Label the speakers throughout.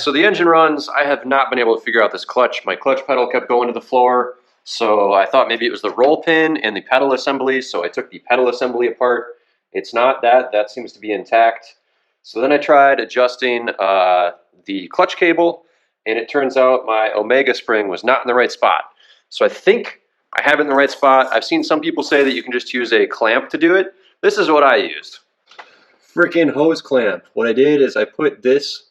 Speaker 1: so the engine runs. I have not been able to figure out this clutch. My clutch pedal kept going to the floor, so I thought maybe it was the roll pin and the pedal assembly, so I took the pedal assembly apart. It's not that. That seems to be intact. So then I tried adjusting the clutch cable, and it turns out my Omega spring was not in the right spot. So I think I have it in the right spot. I've seen some people say that you can just use a clamp to do it. This is what I used. Freaking hose clamp. What I did is I put this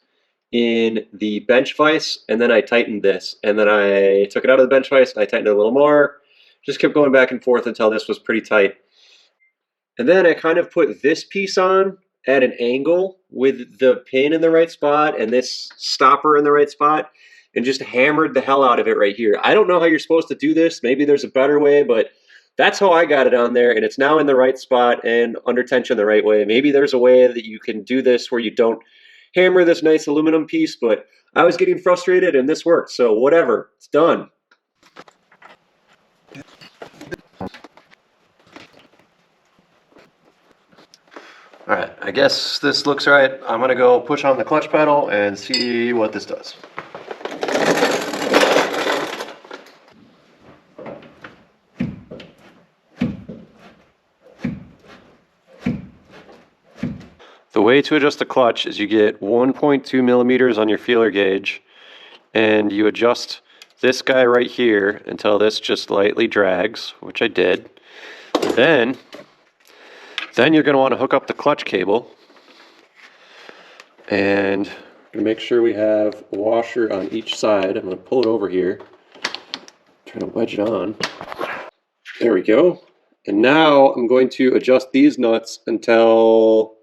Speaker 1: in the bench vise, and then I tightened this, and then I took it out of the bench vise and I tightened it a little more. Just kept going back and forth until this was pretty tight. And then I kind of put this piece on at an angle with the pin in the right spot and this stopper in the right spot, and just hammered the hell out of it right here. I don't know how you're supposed to do this. Maybe there's a better way, but that's how I got it on there, and it's now in the right spot and under tension the right way. Maybe there's a way that you can do this where you don't hammer this nice aluminum piece, but I was getting frustrated and this worked, so whatever, it's done. All right, I guess this looks right. I'm gonna go push on the clutch pedal and see what this does. The way to adjust the clutch is you get 1.2 millimeters on your feeler gauge, and you adjust this guy right here until this just lightly drags, which I did. Then you're going to want to hook up the clutch cable, and make sure we have a washer on each side. I'm going to pull it over here, try to wedge it on. There we go. And now I'm going to adjust these nuts until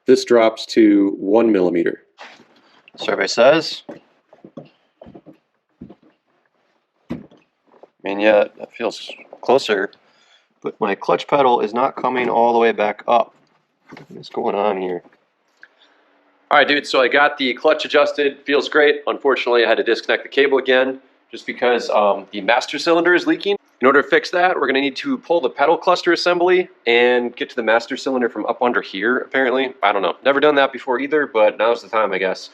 Speaker 1: this drops to 1 millimeter. Survey says. I mean, yeah, that feels closer, but my clutch pedal is not coming all the way back up. What's going on here? All right, dude, so I got the clutch adjusted. Feels great. Unfortunately, I had to disconnect the cable again just because the master cylinder is leaking. In order to fix that, we're going to need to pull the pedal cluster assembly and get to the master cylinder from up under here, apparently. I don't know. Never done that before either, but now's the time, I guess.